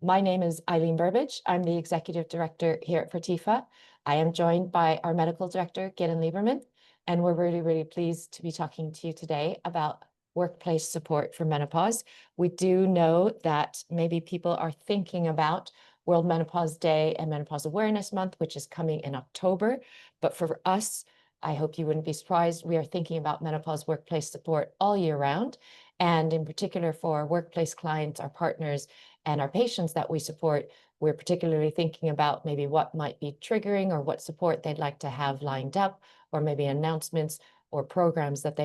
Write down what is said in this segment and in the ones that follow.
My name is Eileen Burbage. I'm the Executive Director here at Fertifa. I am joined by our Medical Director, Gideon Lieberman, and we're really, really pleased to be talking to you today about workplace support for menopause. We do know that maybe people are thinking about World Menopause Day and Menopause Awareness Month, which is coming in October. But for us, I hope you wouldn't be surprised, we are thinking about menopause workplace support all year round. And in particular for our workplace clients, our partners, and our patients that we support, we're particularly thinking about maybe what might be triggering or what support they'd like to have lined up, or maybe announcements or programs that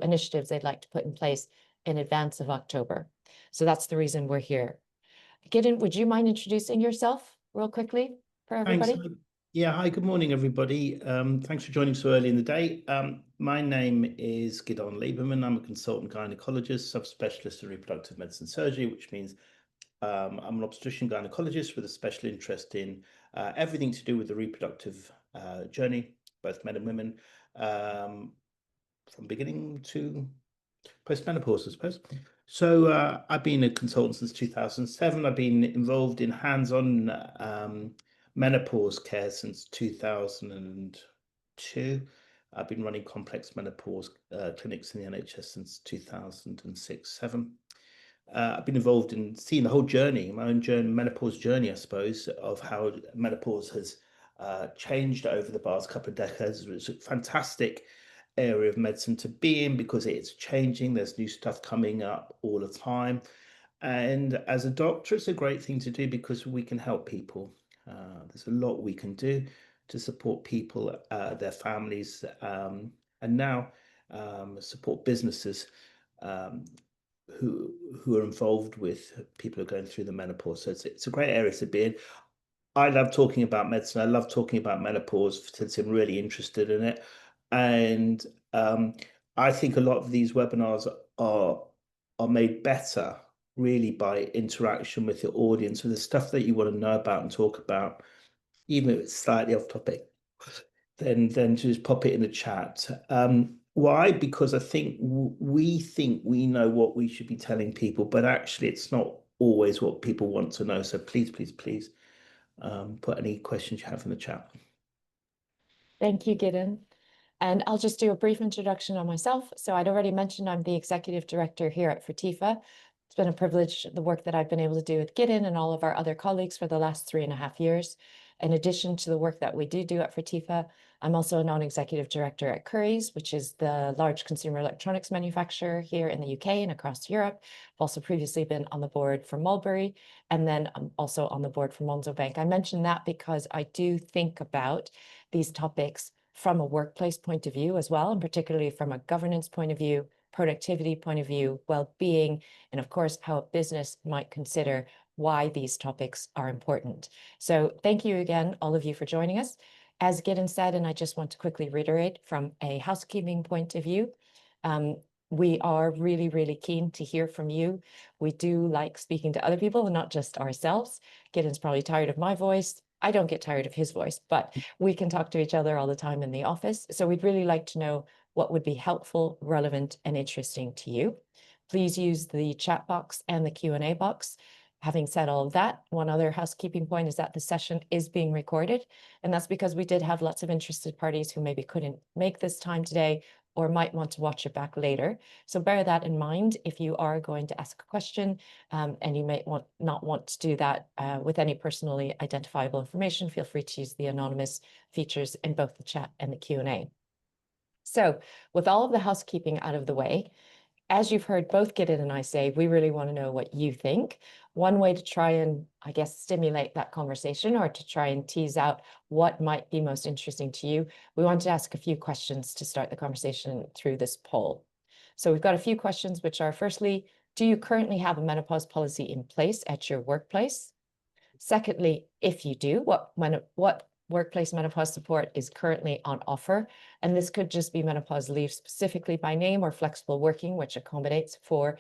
initiatives they'd like to put in place in advance of October. So that's the reason we're here. Gideon, would you mind introducing yourself real quickly for Thanks. everybody? Yeah, hi, good morning, everybody. Thanks for joining so early in the day. My name is Gideon Lieberman. I'm a consultant gynecologist, subspecialist in reproductive medicine surgery, which means I'm an obstetrician gynecologist with a special interest in everything to do with the reproductive journey, both men and women, from beginning to post-menopause, I suppose. So I've been a consultant since 2007. I've been involved in hands-on menopause care since 2002. I've been running complex menopause clinics in the NHS since 2006-7. I've been involved in seeing the whole journey, my own journey, menopause journey, I suppose, of how menopause has changed over the past couple of decades. It's a fantastic area of medicine to be in because it's changing. There's new stuff coming up all the time. And as a doctor, it's a great thing to do because we can help people. There's a lot we can do to support people, their families, and now support businesses who are involved with people who are going through the menopause. So it's a great area to be in. I love talking about medicine. I love talking about menopause since I'm really interested in it. And I think a lot of these webinars are made better really by interaction with your audience, with the stuff that you want to know about and talk about, even if it's slightly off topic, then just pop it in the chat. Why? Because I think we think we know what we should be telling people, but actually it's not always what people want to know. So please, please, please put any questions you have in the chat. Thank you, Gideon. And I'll just do a brief introduction on myself. So I'd already mentioned I'm the Executive Director here at Fertifa. It's been a privilege, the work that I've been able to do with Gideon and all of our other colleagues for the last 3.5 years. In addition to the work that we do at Fertifa, I'm also a non-executive director at Currys, which is the large consumer electronics manufacturer here in the UK and across Europe. I've also previously been on the board for Mulberry, and then I'm also on the board for Monzo Bank. I mention that because I do think about these topics from a workplace point of view as well, and particularly from a governance point of view, productivity point of view, well-being, and of course, how a business might consider why these topics are important. So thank you again, all of you, for joining us. As Gideon said, and I just want to quickly reiterate from a housekeeping point of view, we are really, really keen to hear from you. We do like speaking to other people and not just ourselves. Gideon's probably tired of my voice. I don't get tired of his voice, but we can talk to each other all the time in the office. So we'd really like to know what would be helpful, relevant, and interesting to you. Please use the chat box and the Q&A box. Having said all of that, one other housekeeping point is that the session is being recorded, and that's because we did have lots of interested parties who maybe couldn't make this time today or might want to watch it back later. So bear that in mind if you are going to ask a question, and you may not want to do that with any personally identifiable information. Feel free to use the anonymous features in both the chat and the Q&A. So with all of the housekeeping out of the way, as you've heard both Gideon and I say, we really want to know what you think. One way to try and, I guess, stimulate that conversation or to try and tease out what might be most interesting to you, we want to ask a few questions to start the conversation through this poll. So we've got a few questions, which are, firstly, do you currently have a menopause policy in place at your workplace? Secondly, if you do, what workplace menopause support is currently on offer? And this could just be menopause leave specifically by name or flexible working, which accommodates for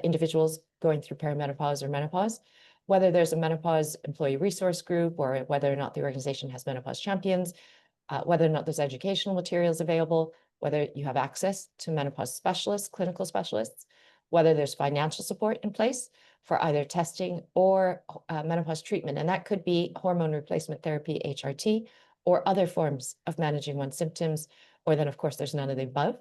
individuals going through perimenopause or menopause. Whether there's a menopause employee resource group or whether or not the organization has menopause champions, whether or not there's educational materials available, whether you have access to menopause specialists, clinical specialists, whether there's financial support in place, for either testing or menopause treatment. And that could be hormone replacement therapy, HRT, or other forms of managing one's symptoms. Or then, of course, there's none of the above.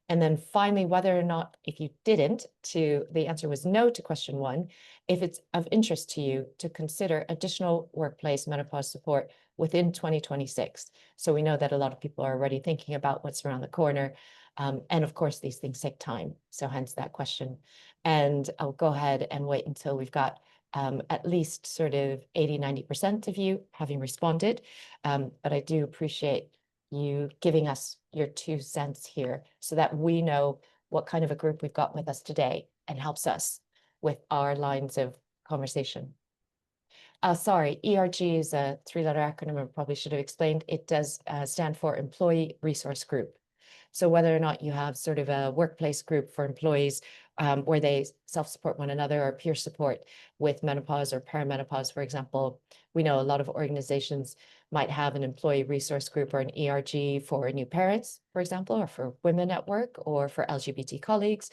And then finally, whether or not, if you didn't, the answer was no to question one, if it's of interest to you to consider additional workplace menopause support within 2026. So we know that a lot of people are already thinking about what's around the corner. And of course, these things take time. So hence that question. And I'll go ahead and wait until we've got at least sort of 80–90% of you having responded. But I do appreciate you giving us your 2 cents here so that we know what kind of a group we've got with us today and helps us with our lines of conversation. Sorry, ERG is a 3-letter acronym. I probably should have explained. It does stand for Employee Resource Group. So whether or not you have sort of a workplace group for employees where they self-support one another, or peer support with menopause or perimenopause, for example, we know a lot of organizations might have an employee resource group or an ERG for new parents, for example, or for women at work, or for LGBT colleagues,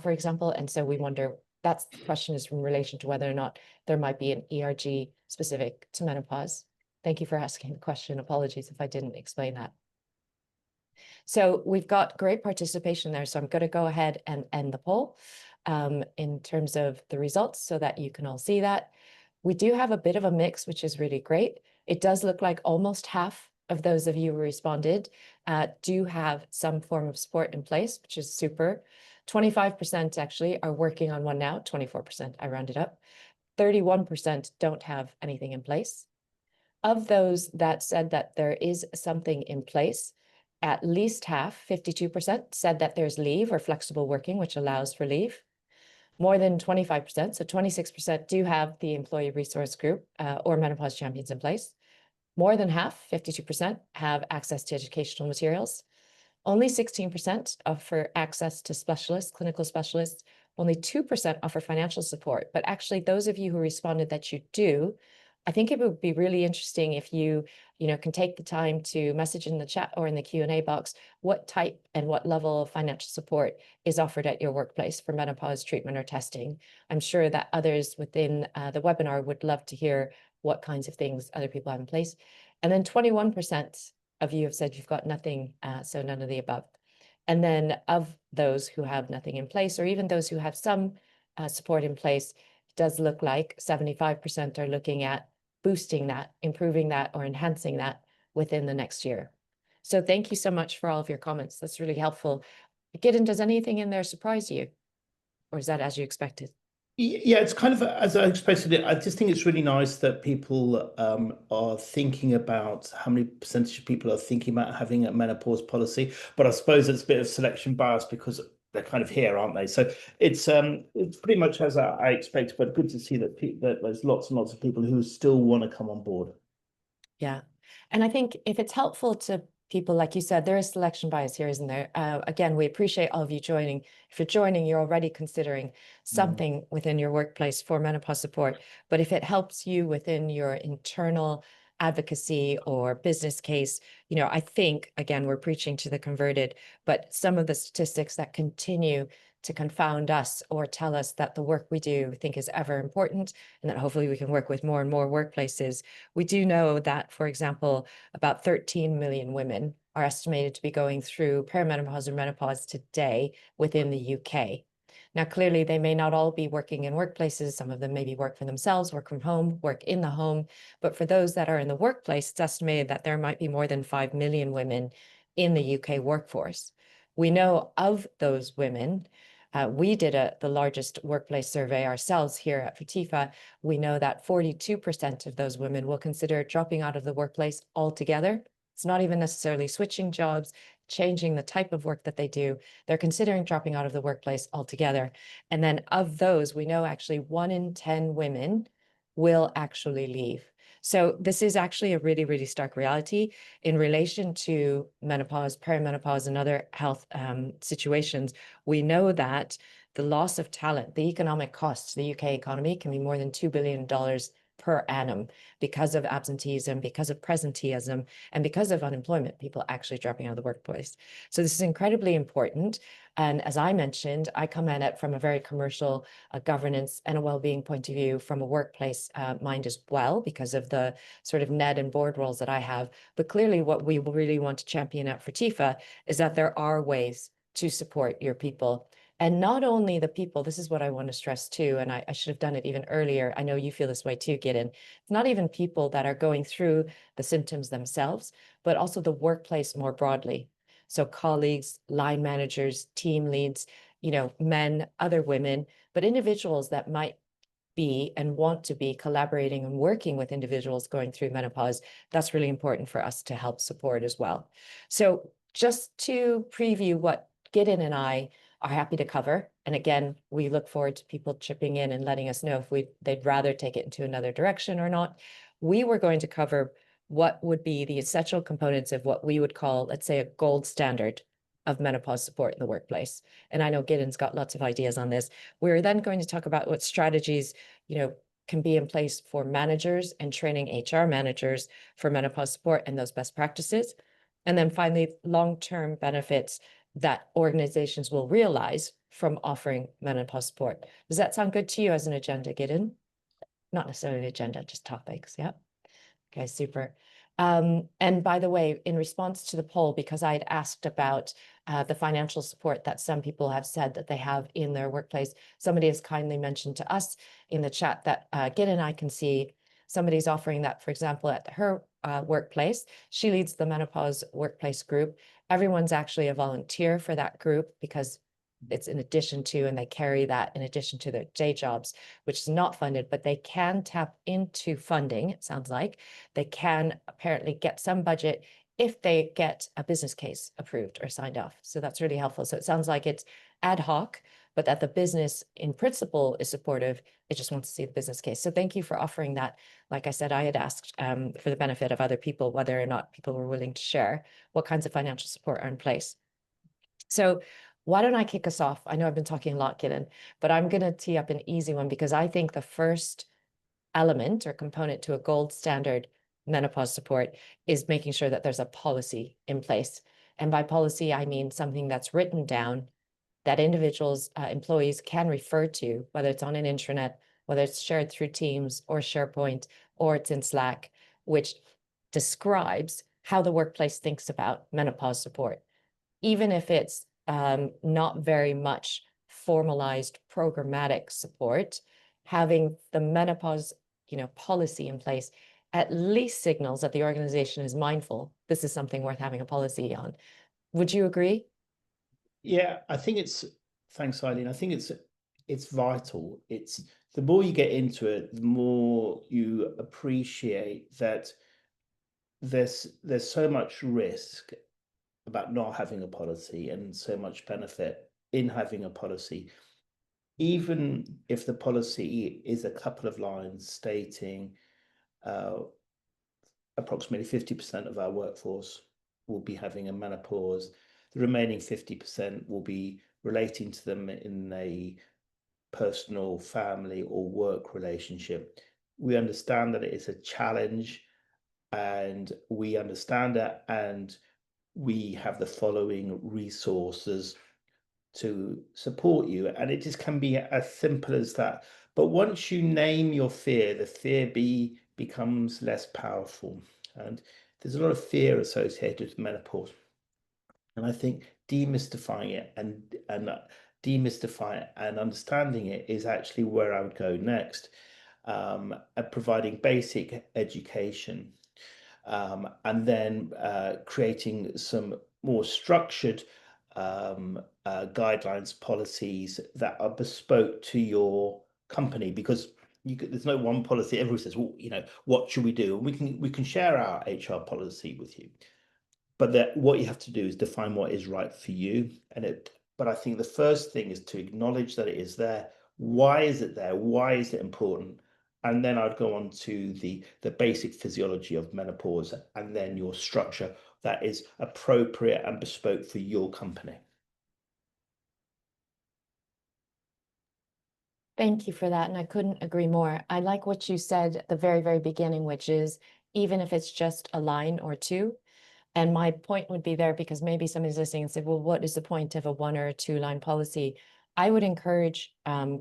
for example. And so we wonder, that's the question, is in relation to whether or not there might be an ERG specific to menopause. Thank you for asking the question. Apologies if I didn't explain that. So we've got great participation there. So I'm going to go ahead and end the poll in terms of the results so that you can all see that. We do have a bit of a mix, which is really great. It does look like almost half of those of you who responded do have some form of support in place, which is super. 25% actually are working on one now, 24%, I rounded up. 31% don't have anything in place. Of those that said that there is something in place, at least half, 52%, said that there's leave or flexible working, which allows for leave. More than 25%, so 26%, do have the employee resource group or menopause champions in place. More than half, 52%, have access to educational materials. Only 16% offer access to specialists, clinical specialists. Only 2% offer financial support. But actually, those of you who responded that you do, I think it would be really interesting if you can take the time to message in the chat or in the Q&A box what type and what level of financial support is offered at your workplace for menopause treatment or testing. I'm sure that others within the webinar would love to hear what kinds of things other people have in place. And then 21% of you have said you've got nothing, so none of the above. And then of those who have nothing in place, or even those who have some support in place, it does look like 75% are looking at boosting that, improving that, or enhancing that within the next year. So thank you so much for all of your comments. That's really helpful. Gideon, does anything in there surprise you? Or is that as you expected? Yeah, it's kind of as I expected it. I just think it's really nice that people are thinking about how many percentage of people are thinking about having a menopause policy. But I suppose it's a bit of selection bias because they're kind of here, aren't they? So it's pretty much as I expected. But good to see that that there's lots and lots of people who still want to come on board. Yeah. And I think if it's helpful to people, like you said, there is selection bias here, isn't there? Again, we appreciate all of you joining. If you're joining, you're already considering something within your workplace for menopause support. But if it helps you within your internal advocacy or business case, I think, again, we're preaching to the converted, but some of the statistics that continue to confound us or tell us that the work we do think is ever important and that hopefully we can work with more and more workplaces. We do know that, for example, about 13 million women are estimated to be going through perimenopause or menopause today within the UK. Now, clearly, they may not all be working in workplaces. Some of them maybe work for themselves, work from home, work in the home. But for those that are in the workplace, it's estimated that there might be more than 5 million women in the UK workforce. We know of those women, we did the largest workplace survey ourselves here at Fatifa. We know that 42% of those women will consider dropping out of the workplace altogether. It's not even necessarily switching jobs, changing the type of work that they do. They're considering dropping out of the workplace altogether. And then of those, we know actually 1 in 10 women will actually leave. So this is actually a really, really stark reality in relation to menopause, perimenopause, and other health situations. We know that the loss of talent, the economic cost to the UK economy can be more than $2 billion per annum because of absenteeism, because of presenteeism, and because of unemployment, people actually dropping out of the workplace. So this is incredibly important. And as I mentioned, I come at it from a very commercial governance and a well-being point of view, from a workplace mind as well, because of the sort of NED and board roles that I have. But clearly what we really want to champion at Fertifa is that there are ways to support your people. And not only the people, this is what I want to stress too, and I should have done it even earlier. I know you feel this way too, Gideon. It's not even people that are going through the symptoms themselves, but also the workplace more broadly. So colleagues, line managers, team leads, men, other women, but individuals that might be and want to be collaborating and working with individuals going through menopause. That's really important for us to help support as well. So just to preview what Gideon and I are happy to cover, and again, we look forward to people chipping in and letting us know if they'd rather take it into another direction or not. We were going to cover what would be the essential components of what we would call, let's say, a gold standard of menopause support in the workplace. And I know Gideon's got lots of ideas on this. We're then going to talk about what strategies, can be in place for managers and training HR managers for menopause support and those best practices. And then finally, long-term benefits that organizations will realize from offering menopause support. Does that sound good to you as an agenda, Gideon? Not necessarily an agenda, just topics. Yeah. Okay, super. And by the way, in response to the poll, because I had asked about the financial support that some people have said that they have in their workplace, somebody has kindly mentioned to us in the chat that Git and I can see somebody's offering that, for example, at her workplace. She leads the menopause workplace group. Everyone's actually a volunteer for that group because it's in addition to, and they carry that in addition to their day jobs, which is not funded, but they can tap into funding, it sounds like. They can apparently get some budget if they get a business case approved or signed off. So that's really helpful. So it sounds like it's ad hoc, but that the business in principle is supportive. It just wants to see the business case. So thank you for offering that. Like I said, I had asked for the benefit of other people, whether or not people were willing to share what kinds of financial support are in place. So why don't I kick us off? I know I've been talking a lot, Gideon, but I'm going to tee up an easy one because I think the first element or component to a gold standard menopause support is making sure that there's a policy in place. And by policy, I mean something that's written down that individuals, employees can refer to, whether it's on an intranet, whether it's shared through Teams or SharePoint, or it's in Slack, which describes how the workplace thinks about menopause support. Even if it's not very much formalized programmatic support, having the menopause, policy in place at least signals that the organization is mindful. This is something worth having a policy on. Would you agree? Yeah, I think thanks, Eileen. I think it's vital. It's the more you get into it, the more you appreciate that there's so much risk about not having a policy and so much benefit in having a policy. Even if the policy is a couple of lines stating approximately 50% of our workforce will be having a menopause, the remaining 50% will be relating to them in a personal, family, or work relationship. We understand that it is a challenge, and we understand it, and we have the following resources to support you. And it just can be as simple as that. But once you name your fear, the fear becomes less powerful. And there's a lot of fear associated with menopause. And I think demystifying it and demystifying it and understanding it is actually where I would go next. And providing basic education, and then creating some more structured guidelines, policies that are bespoke to your company, because there's no one policy. Everyone says, well, what should we do? And we can share our HR policy with you, but that what you have to do is define what is right for you. But I think the first thing is to acknowledge that it is there. Why is it there? Why is it important? And then I'd go on to the basic physiology of menopause, and then your structure that is appropriate and bespoke for your company. Thank you for that. And I couldn't agree more. I like what you said at the very, very beginning, which is even if it's just a line or two. And my point would be there because maybe somebody's listening and said, well, what is the point of a 1 or 2 line policy? I would encourage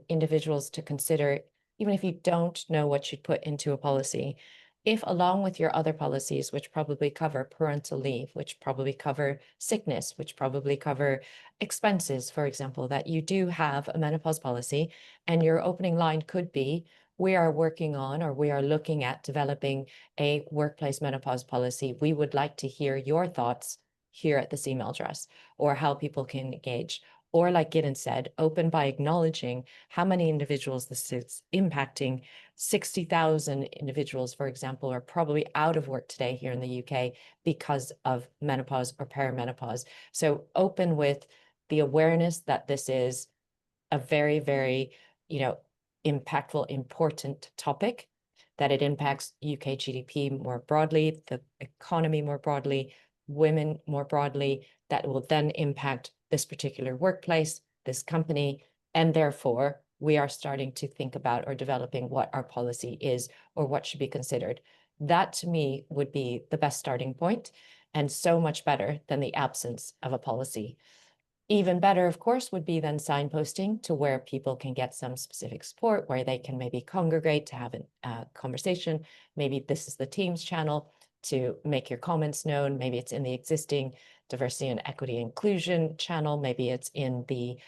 individuals to consider, even if you don't know what you'd put into a policy, if along with your other policies, which probably cover parental leave, which probably cover sickness, which probably cover expenses, for example, that you do have a menopause policy and your opening line could be, we are working on or we are looking at developing a workplace menopause policy. We would like to hear your thoughts here at this email address or how people can engage. Or like Gideon said, open by acknowledging how many individuals this is impacting. 60,000 individuals, for example, are probably out of work today here in the UK because of menopause or perimenopause. So open with the awareness that this is a very, very, you know, impactful, important topic, that it impacts UK GDP more broadly, the economy more broadly, women more broadly, that will then impact this particular workplace, this company, and therefore we are starting to think about or developing what our policy is or what should be considered. That to me would be the best starting point and so much better than the absence of a policy. Even better, of course, would be then signposting to where people can get some specific support, where they can maybe congregate to have a conversation. Maybe this is the Teams channel to make your comments known. Maybe it's in the existing diversity and equity inclusion channel. Maybe it's in the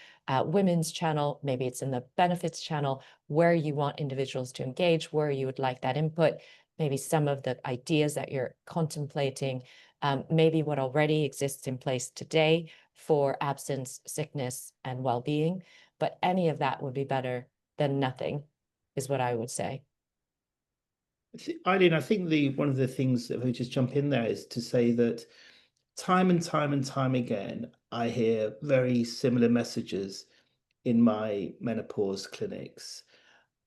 women's channel. Maybe it's in the benefits channel, where you want individuals to engage, where you would like that input. Maybe some of the ideas that you're contemplating, maybe what already exists in place today for absence, sickness, and well-being. But any of that would be better than nothing, is what I would say. Eileen, I think the one of the things that we just jump in there is to say that time and time and time again, I hear very similar messages in my menopause clinics.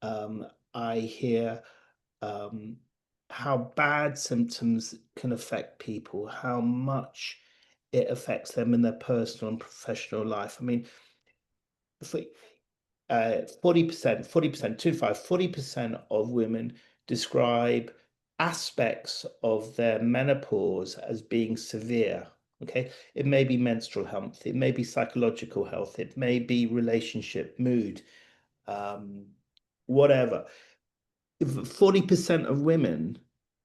I hear um, how bad symptoms can affect people, how much it affects them in their personal and professional life. I mean, if we, 40%, 40%, 40% of women describe aspects of their menopause as being severe. Okay. It may be menstrual health, it may be psychological health, it may be relationship, mood, um, whatever. 40% of women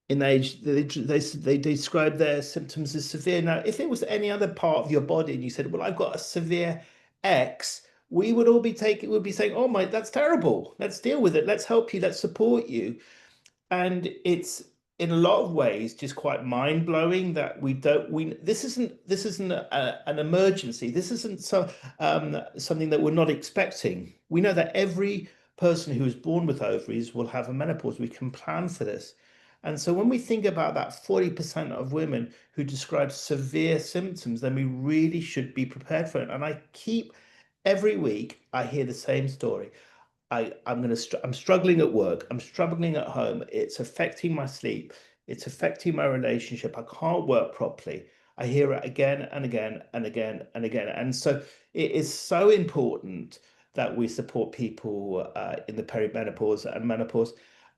in age they describe their symptoms as severe. Now, if it was any other part of your body and you said, well, I've got a severe X, we would all would be saying, oh my, that's terrible. Let's deal with it. Let's help you. Let's support you. And it's in a lot of ways just quite mind-blowing that we this isn't an emergency. This isn't something that we're not expecting. We know that every person who is born with ovaries will have a menopause. We can plan for this. And so when we think about that 40% of women who describe severe symptoms, then we really should be prepared for it. And I keep every week I hear the same story. I'm struggling at work. I'm struggling at home. It's affecting my sleep. It's affecting my relationship. I can't work properly. I hear it again and again and again and again. And so it is so important that we support people in the perimenopause and menopause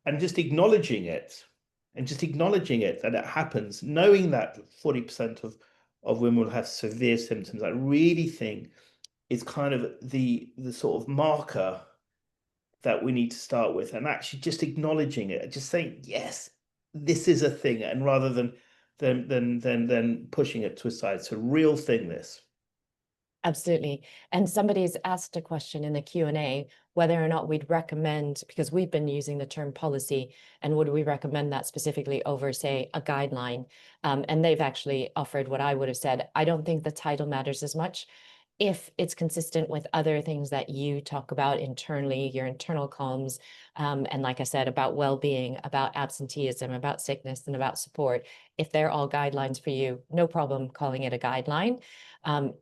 and just acknowledging it and just acknowledging it that it happens, knowing that 40% of women will have severe symptoms. I really think is kind of the sort of marker that we need to start with, and actually just acknowledging it, just saying yes, this is a thing, and rather than pushing it to a side. It's a real thing, this. Absolutely. And somebody's asked a question in the Q&A whether or not we'd recommend, because we've been using the term policy, and would we recommend that specifically over, say, a guideline? And they've actually offered what I would have said. I don't think the title matters as much if it's consistent with other things that you talk about internally, your internal comms, and like I said, about well-being, about absenteeism, about sickness, and about support. If they're all guidelines for you, no problem calling it a guideline.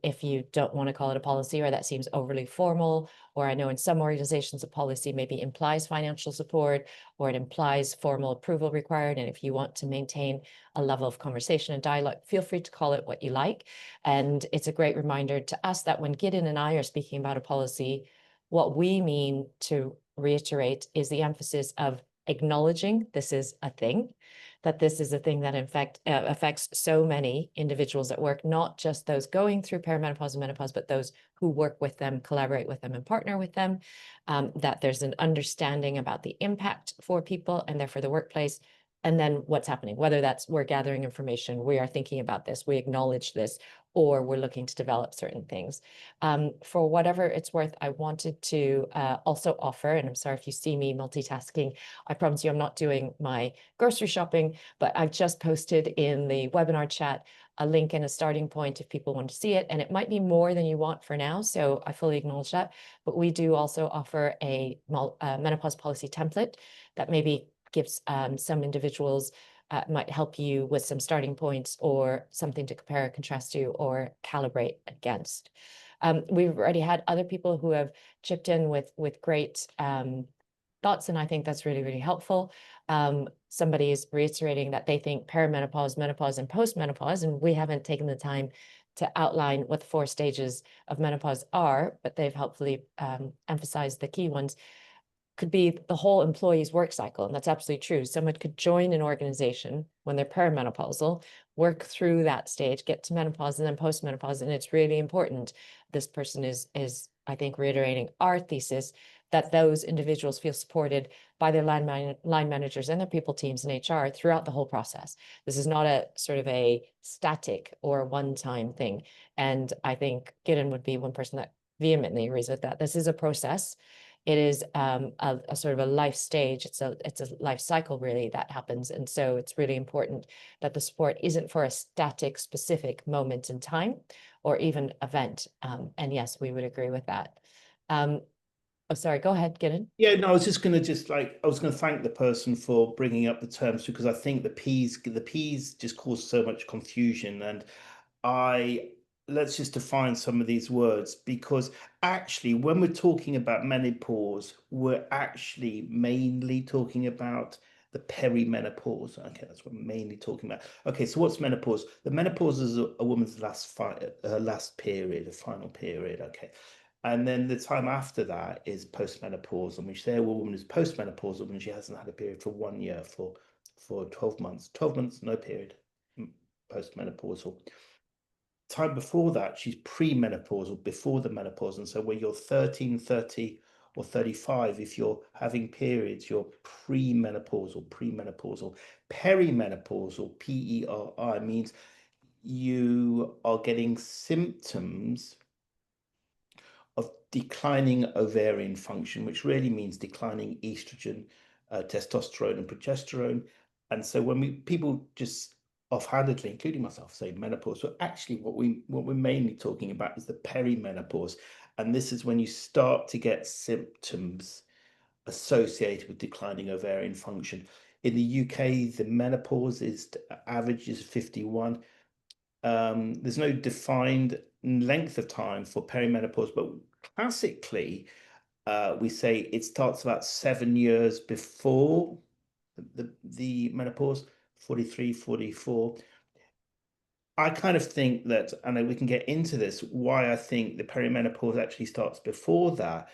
If you don't want to call it a policy, or that seems overly formal, or I know in some organizations a policy maybe implies financial support or it implies formal approval required. And if you want to maintain a level of conversation and dialogue, feel free to call it what you like. And it's a great reminder to us that when Gideon and I are speaking about a policy, what we mean to reiterate is the emphasis of acknowledging this is a thing, that this is a thing that in fact affects so many individuals at work, not just those going through perimenopause and menopause, but those who work with them, collaborate with them, and partner with them, that there's an understanding about the impact for people and therefore the workplace, and then what's happening, whether that's we're gathering information, we are thinking about this, we acknowledge this, or we're looking to develop certain things. For whatever it's worth, I wanted to also offer, and I'm sorry if you see me multitasking, I promise you I'm not doing my grocery shopping, but I've just posted in the webinar chat a link and a starting point if people want to see it. And it might be more than you want for now, so I fully acknowledge that. But we do also offer a menopause policy template that maybe gives some individuals might help you with some starting points or something to compare or contrast to or calibrate against. We've already had other people who have chipped in with great thoughts, and I think that's really, really helpful. Somebody is reiterating that they think perimenopause, menopause, and postmenopause, and we haven't taken the time to outline what the 4 stages of menopause are, but they've helpfully emphasized the key ones, could be the whole employee's work cycle. And that's absolutely true. Someone could join an organization when they're perimenopausal, work through that stage, get to menopause and then postmenopause. And it's really important. This person is I think, reiterating our thesis that those individuals feel supported by their line managers and their people teams in HR throughout the whole process. This is not a sort of a static or one-time thing. And I think Gideon would be one person that vehemently agrees with that. This is a process. It is a sort of a life stage. It's a life cycle really that happens. And so it's really important that the support isn't for a static specific moment in time or even event. And yes, we would agree with that. Oh, sorry, go ahead, Gideon. Yeah, no, I was just going to I was going to thank the person for bringing up the terms because I think the P's just cause so much confusion. And I let's just define some of these words because actually, when we're talking about menopause, we're actually mainly talking about the perimenopause. Okay, that's what we're mainly talking about. Okay, so what's menopause? The menopause is a woman's last period, a final period. Okay. And then the time after that is postmenopausal. And we say a woman is postmenopausal when she hasn't had a period for 1 year, for 12 months. 12 months, no period, postmenopausal. Time before that, she's premenopausal, before the menopause. And so when you're 13, 30, or 35, if you're having periods, you're premenopausal, premenopausal. Perimenopausal, PERI, means you are getting symptoms of declining ovarian function, which really means declining estrogen, testosterone, and progesterone. And so when people just offhandedly, including myself, say menopause, so actually what we're mainly talking about is the perimenopause, and this is when you start to get symptoms associated with declining ovarian function. In the UK, the menopause average is 51. There's no defined length of time for perimenopause, but classically, we say it starts about 7 years before the menopause, 43, 44. I kind of think that, and we can get into this, why I think the perimenopause actually starts before that.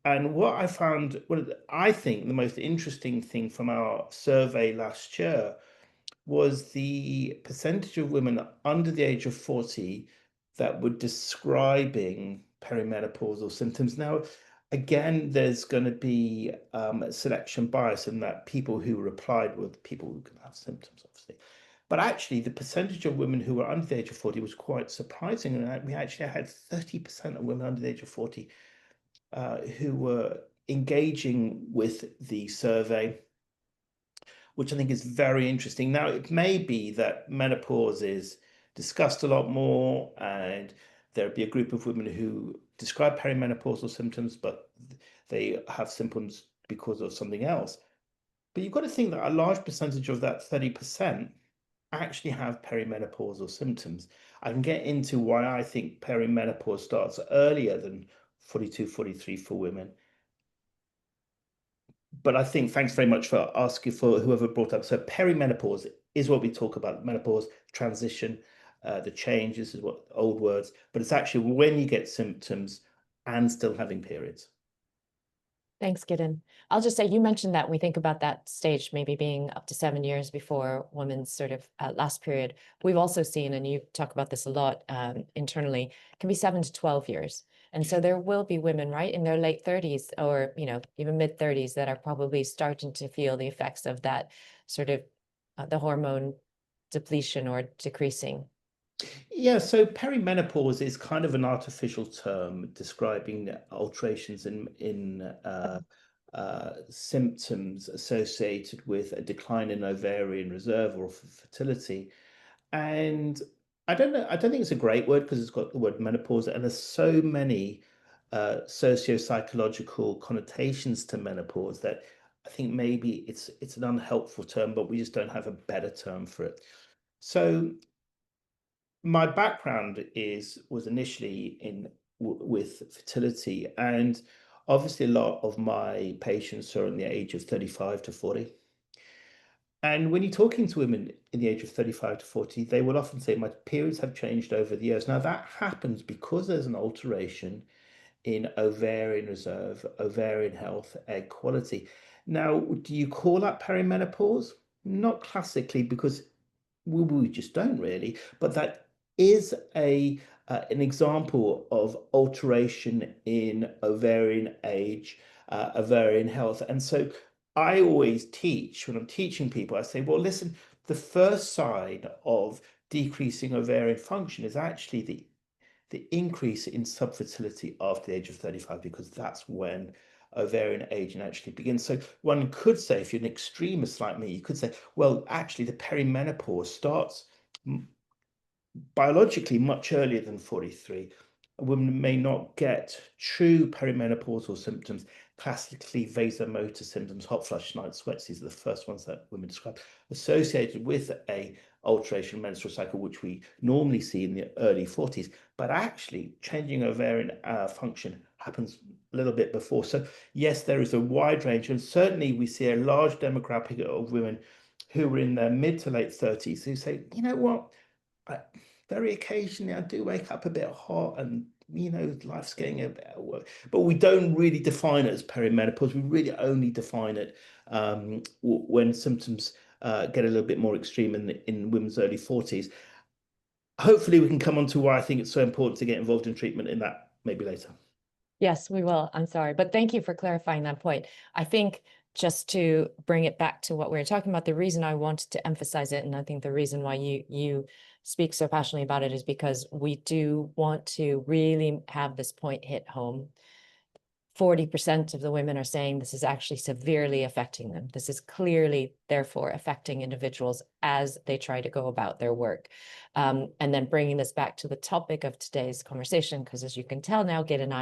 And what I found, well, I think the most interesting thing from our survey last year was the percentage of women under the age of 40 that were describing perimenopausal symptoms. Now, again, there's going to be selection bias in that people who replied were people who can have symptoms, obviously. But actually, the percentage of women who were under the age of 40 was quite surprising. And we actually had 30% of women under the age of 40 who were engaging with the survey, which I think is very interesting. Now, it may be that menopause is discussed a lot more, and there'd be a group of women who describe perimenopausal symptoms, but they have symptoms because of something else. But you've got to think that a large percentage of that 30% actually have perimenopausal symptoms. I can get into why I think perimenopause starts earlier than 42, 43 for women. But I think thanks very much for asking, for whoever brought up. So perimenopause is what we talk about, menopause, transition, the change. This is what old words, but it's actually when you get symptoms and still having periods. Thanks, Gideon. I'll just say, you mentioned that we think about that stage maybe being up to 7 years before women's sort of last period. We've also seen, and you talk about this a lot internally, can be 7 to 12 years. And so there will be women, right, in their late 30s or, even mid 30s that are probably starting to feel the effects of that sort of the hormone depletion or decreasing. Yeah, so perimenopause is kind of an artificial term describing alterations in symptoms associated with a decline in ovarian reserve or fertility. And I don't know, I don't think it's a great word because it's got the word menopause, and there's so many socio-psychological connotations to menopause that I think maybe it's an unhelpful term, but we just don't have a better term for it. So my background was initially with fertility, and obviously a lot of my patients are in the age of 35 to 40. And when you're talking to women in the age of 35 to 40, they will often say, my periods have changed over the years. Now, that happens because there's an alteration in ovarian reserve, ovarian health, egg quality. Now, do you call that perimenopause? Not classically, because we just don't really, but that is an example of alteration in ovarian age, ovarian health. And so I always teach when I'm teaching people, I say, well, listen, the first sign of decreasing ovarian function is actually the increase in subfertility after the age of 35, because that's when ovarian aging actually begins. So one could say, if you're an extremist like me, you could say, well, actually, the perimenopause starts biologically much earlier than 43. A woman may not get true perimenopausal symptoms, classically vasomotor symptoms, hot flush, night sweats. These are the first ones that women describe, associated with a alteration menstrual cycle, which we normally see in the early 40s. But actually, changing ovarian function happens a little bit before. So yes, there is a wide range, and certainly we see a large demographic of women who are in their mid to late 30s who say, you know what, I, very occasionally I do wake up a bit hot, and life's getting a bit work, but we don't really define it as perimenopause. We really only define it when symptoms get a little bit more extreme in women's early 40s. Hopefully we can come on to why I think it's so important to get involved in treatment in that maybe later. Yes, we will. I'm sorry, but thank you for clarifying that point. I think just to bring it back to what we were talking about, the reason I wanted to emphasize it, and I think the reason why you speak so passionately about it, is because we do want to really have this point hit home. 40% of the women are saying this is actually severely affecting them. This is clearly, therefore, affecting individuals as they try to go about their work. And then bringing this back to the topic of today's conversation, because as you can tell now, Gideon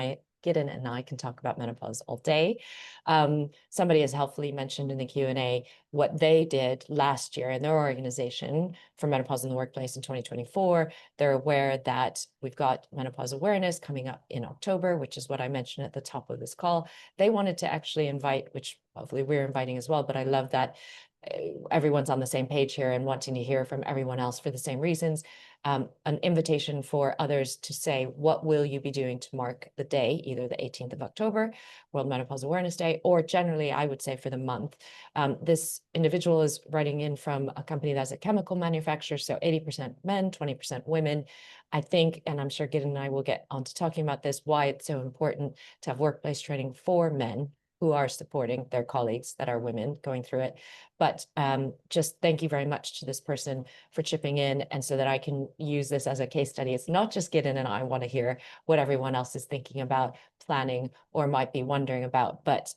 and I can talk about menopause all day. Somebody has helpfully mentioned in the Q&A what they did last year in their organization for menopause in the workplace in 2024. They're aware that we've got menopause awareness coming up in October, which is what I mentioned at the top of this call. They wanted to actually invite, which hopefully we're inviting as well, but I love that everyone's on the same page here and wanting to hear from everyone else for the same reasons. An invitation for others to say, what will you be doing to mark the day, either the 18th of October, World Menopause Awareness Day, or generally, I would say for the month. This individual is writing in from a company that's a chemical manufacturer, so 80% men, 20% women. I think, and I'm sure Gideon and I will get on to talking about this, why it's so important to have workplace training for men who are supporting their colleagues that are women going through it. But just thank you very much to this person for chipping in, and so that I can use this as a case study. It's not just Gideon and I want to hear what everyone else is thinking about, planning, or might be wondering about, but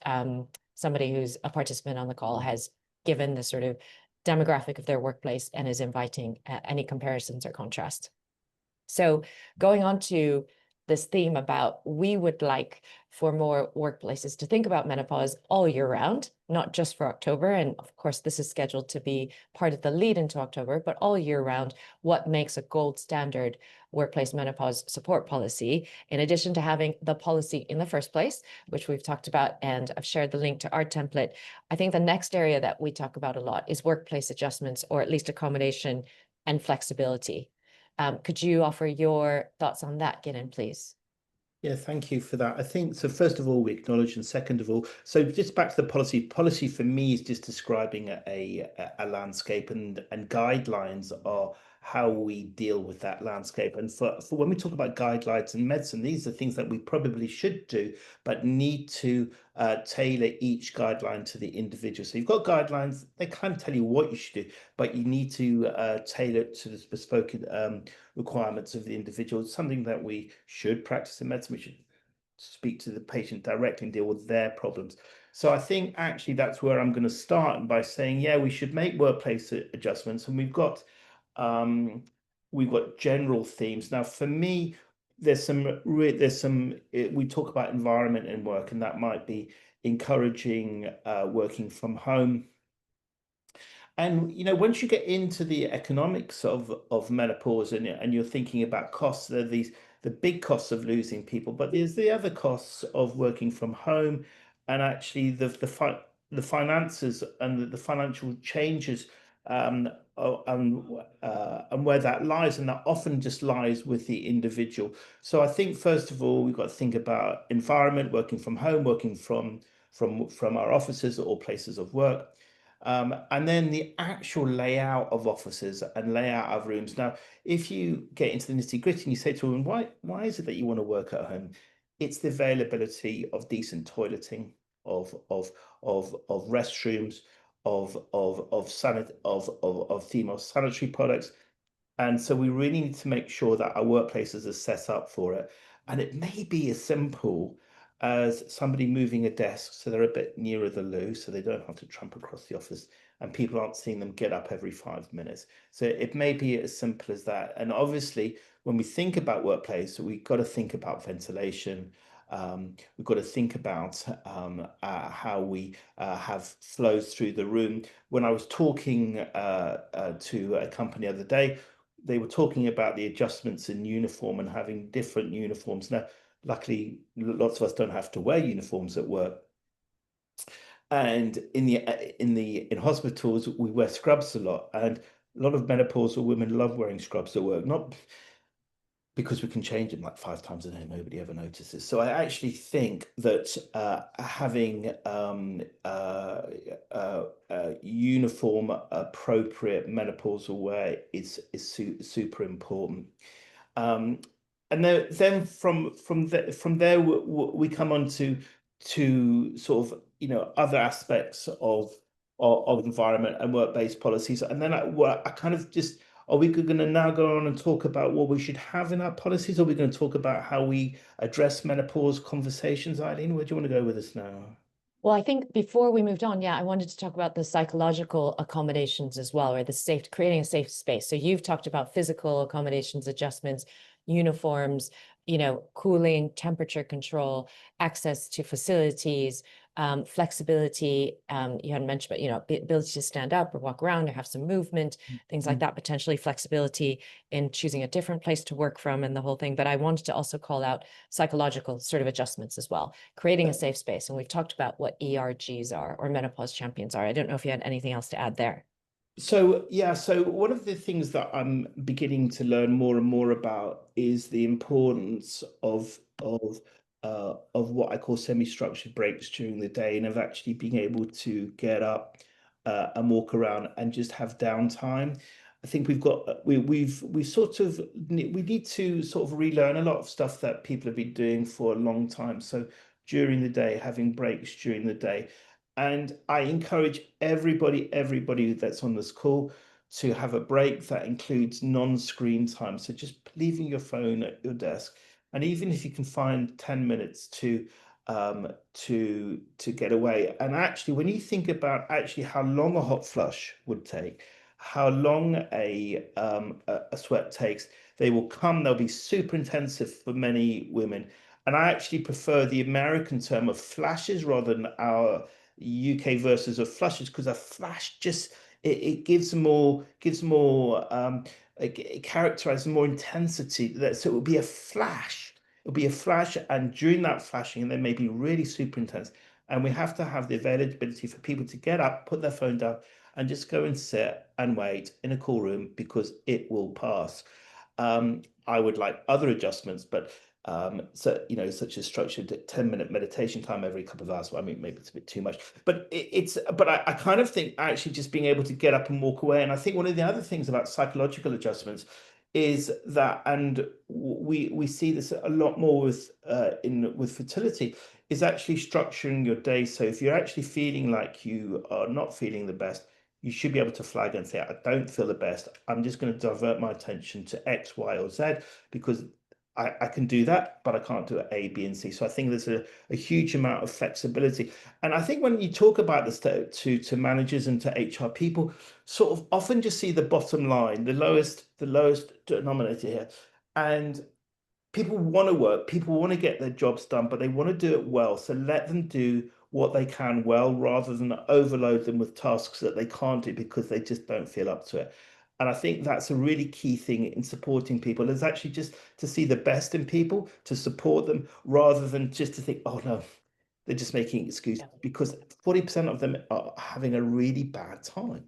somebody who's a participant on the call has given the sort of demographic of their workplace and is inviting any comparisons or contrast. So going on to this theme about, we would like for more workplaces to think about menopause all year round, not just for October. And of course, this is scheduled to be part of the lead into October, but all year round, what makes a gold standard workplace menopause support policy, in addition to having the policy in the first place, which we've talked about, and I've shared the link to our template. I think the next area that we talk about a lot is workplace adjustments, or at least accommodation and flexibility. Could you offer your thoughts on that, Gideon, please? Yeah, thank you for that. I think so. First of all, we acknowledge, and second of all, so just back to the policy. Policy for me is just describing a landscape, and guidelines are how we deal with that landscape. And for when we talk about guidelines in medicine, these are things that we probably should do, but need to tailor each guideline to the individual. So you've got guidelines; they kind of tell you what you should do, but you need to tailor it to the bespoke requirements of the individual. It's something that we should practice in medicine. We should speak to the patient directly and deal with their problems. So I think actually that's where I'm going to start by saying, yeah, we should make workplace adjustments, and um, we've got general themes. Now, for me, we talk about environment and work, and that might be encouraging working from home. And once you get into the economics of menopause, and you're thinking about costs, there are the big costs of losing people, but there's the other costs of working from home, and actually the finances and the financial changes, um, and where that lies, and that often just lies with the individual. So I think first of all we've got to think about environment, working from home, working from our offices or places of work. And then the actual layout of offices and layout of rooms. Now, if you get into the nitty-gritty and you say to them, why is it that you want to work at home? It's the availability of decent toileting, of restrooms, of female sanitary products, and so we really need to make sure that our workplaces are set up for it. And it may be as simple as somebody moving a desk so they're a bit nearer the loo so they don't have to tramp across the office and people aren't seeing them get up every 5 minutes. So it may be as simple as that. And obviously, when we think about workplace, we've got to think about ventilation. We've got to think about how we have flows through the room. When I was talking to a company the other day, they were talking about the adjustments in uniform and having different uniforms. Now, luckily, lots of us don't have to wear uniforms at work. And in hospitals, we wear scrubs a lot, and a lot of menopausal women love wearing scrubs at work, not because we can change them like 5 times a day, nobody ever notices. So I actually think that having uniform, appropriate menopausal wear is super important. Um, and then from there we come on to sort of other aspects of environment and work-based policies. And then I kind of just, are we going to now go on and talk about what we should have in our policies? Or are we going to talk about how we address menopause conversations, Eileen? Where do you want to go with this now? Well, I think before we moved on, yeah, I wanted to talk about the psychological accommodations as well, or the safe, creating a safe space. So you've talked about physical accommodations, adjustments, uniforms, cooling, temperature control, access to facilities, flexibility. You had mentioned, but ability to stand up or walk around or have some movement, things like Mm. that, potentially flexibility in choosing a different place to work from and the whole thing. But I wanted to also call out psychological sort of adjustments as well, creating a safe space. And we've talked about what ERGs are, or menopause champions are. I don't know if you had anything else to add there. So yeah, so one of the things that I'm beginning to learn more and more about is the importance of what I call semi-structured breaks during the day, and of actually being able to get up and walk around and just have downtime. I think we've sort of we need to sort of relearn a lot of stuff that people have been doing for a long time. So during the day, having breaks during the day. And I encourage everybody that's on this call to have a break that includes non-screen time. So just leaving your phone at your desk, and even if you can find 10 minutes to get away. And actually, when you think about actually how long a hot flush would take, how long a sweat takes, they will come. They'll be super intensive for many women. And I actually prefer the American term of flashes rather than our UK versus of flushes, because a flash just it gives more it characterizes more intensity. So it will be a flash. It'll be a flash, and during that flashing, they may be really super intense. And we have to have the availability for people to get up, put their phone down, and just go and sit and wait in a cool room because it will pass. I would like other adjustments, but So, such as structured 10-minute meditation time every couple of hours. Well, I mean, maybe it's a bit too much, but I kind of think actually just being able to get up and walk away. And I think one of the other things about psychological adjustments is that, and we see this a lot more with fertility, is actually structuring your day. So if you're actually feeling like you are not feeling the best, you should be able to flag and say, I don't feel the best. I'm just going to divert my attention to X, Y, or Z, because I can do that, but I can't do it A, B, and C. So I think there's a huge amount of flexibility. And I think when you talk about this to managers and to HR, people sort of often just see the bottom line, the lowest denominator here. And people want to work, people want to get their jobs done, but they want to do it well. So let them do what they can well, rather than overload them with tasks that they can't do because they just don't feel up to it. And I think that's a really key thing in supporting people, is actually just to see the best in people, to support them, rather than just to think, oh no, they're just making excuses, because 40% of them are having a really bad time.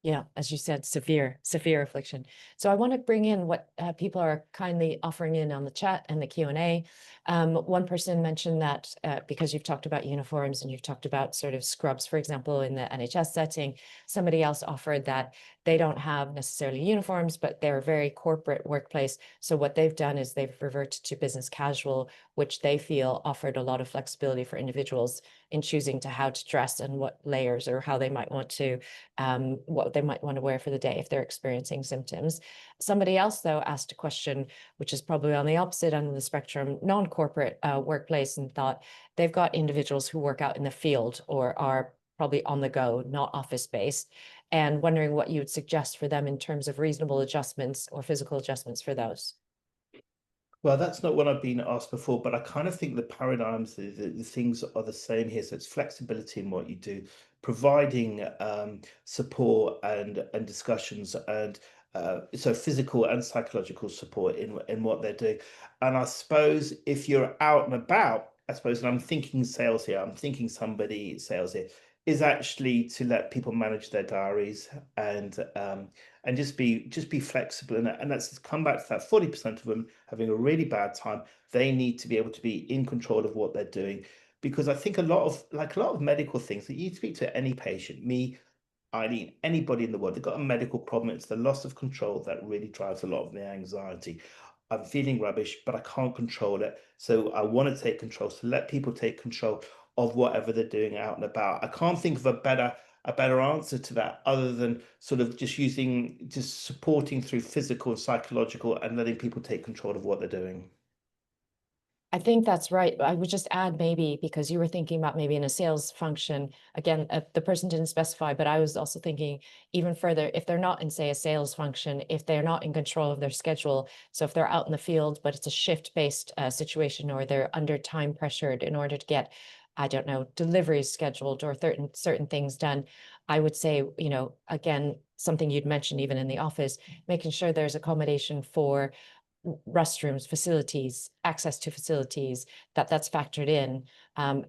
Yeah, as you said, severe affliction. So I want to bring in what people are kindly offering in on the chat and the Q&A. One person mentioned that because you've talked about uniforms and you've talked about sort of scrubs, for example, in the NHS setting, somebody else offered that they don't have necessarily uniforms, but they're a very corporate workplace. So what they've done is they've reverted to business casual, which they feel offered a lot of flexibility for individuals in choosing to how to dress and what layers or how they might want to what they might want to wear for the day if they're experiencing symptoms. Somebody else, though, asked a question, which is probably on the opposite end of the spectrum, non-corporate workplace, and thought they've got individuals who work out in the field or are probably on the go, not office-based, and wondering what you would suggest for them in terms of reasonable adjustments or physical adjustments for those. Well, that's not what I've been asked before, but I kind of think the paradigms, the things are the same here. So it's flexibility in what you do, providing support and discussions, and so physical and psychological support in what they're doing. And I suppose if you're out and about, I suppose, and I'm thinking sales here, I'm thinking somebody sales here, is actually to let people manage their diaries, and just be flexible. And that's come back to that 40% of them having a really bad time. They need to be able to be in control of what they're doing, because I think a lot of medical things that you speak to any patient, me, Eileen, anybody in the world, they've got a medical problem. It's the loss of control that really drives a lot of the anxiety. I'm feeling rubbish, but I can't control it. So I want to take control. So let people take control of whatever they're doing out and about. I can't think of a better answer to that, other than sort of just supporting through physical and psychological, and letting people take control of what they're doing. I think that's right. I would just add, maybe because you were thinking about maybe in a sales function, again, the person didn't specify, but I was also thinking even further, if they're not in, say, a sales function, if they're not in control of their schedule. So if they're out in the field, but it's a shift-based situation, or they're under time pressured in order to get, I don't know, deliveries scheduled or certain things done, I would say, again, something you'd mentioned even in the office, making sure there's accommodation for restrooms, facilities, access to facilities, that's factored in,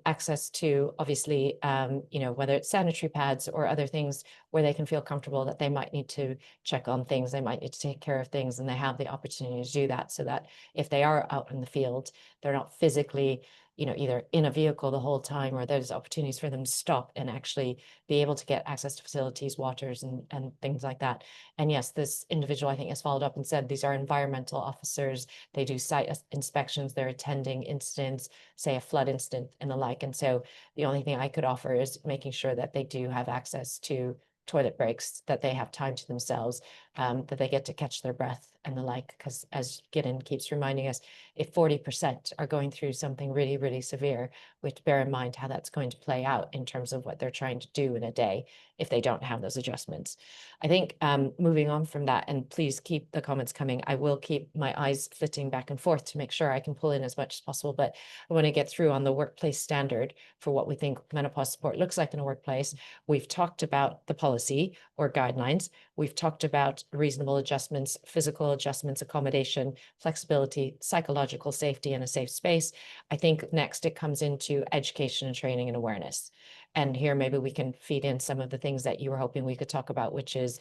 access to, obviously, whether it's sanitary pads or other things where they can feel comfortable that they might need to check on things, they might need to take care of things, and they have the opportunity to do that, so that if they are out in the field, they're not physically, either in a vehicle the whole time, or there's opportunities for them to stop and actually be able to get access to facilities, waters, and things like that. And yes, this individual, I think, has followed up and said these are environmental officers. They do site inspections. They're attending incidents, say a flood incident and the like. And so the only thing I could offer is making sure that they do have access to toilet breaks, that they have time to themselves, that they get to catch their breath and the like. Because as Gideon keeps reminding us, if 40% are going through something really, really severe, we have to bear in mind how that's going to play out in terms of what they're trying to do in a day if they don't have those adjustments. I think moving on from that, and please keep the comments coming. I will keep my eyes flitting back and forth to make sure I can pull in as much as possible, but I want to get through on the workplace standard for what we think menopause support looks like in a workplace. We've talked about the policy or guidelines. We've talked about reasonable adjustments, physical adjustments, accommodation, flexibility, psychological safety, and a safe space. I think next it comes into education and training and awareness. And here maybe we can feed in some of the things that you were hoping we could talk about, which is,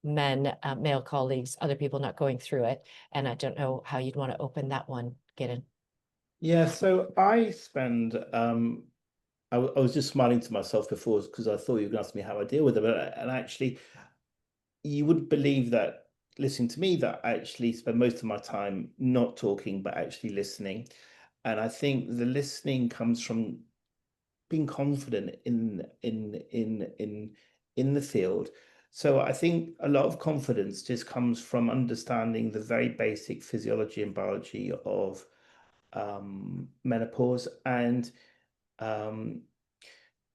men, male colleagues, other people not going through it. And I don't know how you'd want to open that one, Gideon. Yeah, so I spend I was just smiling to myself before because I thought you were going to ask me how I deal with them. And actually, you wouldn't believe that listening to me that I actually spend most of my time not talking, but actually listening. And I think the listening comes from being confident in the field. So I think a lot of confidence just comes from understanding the very basic physiology and biology of menopause. And um,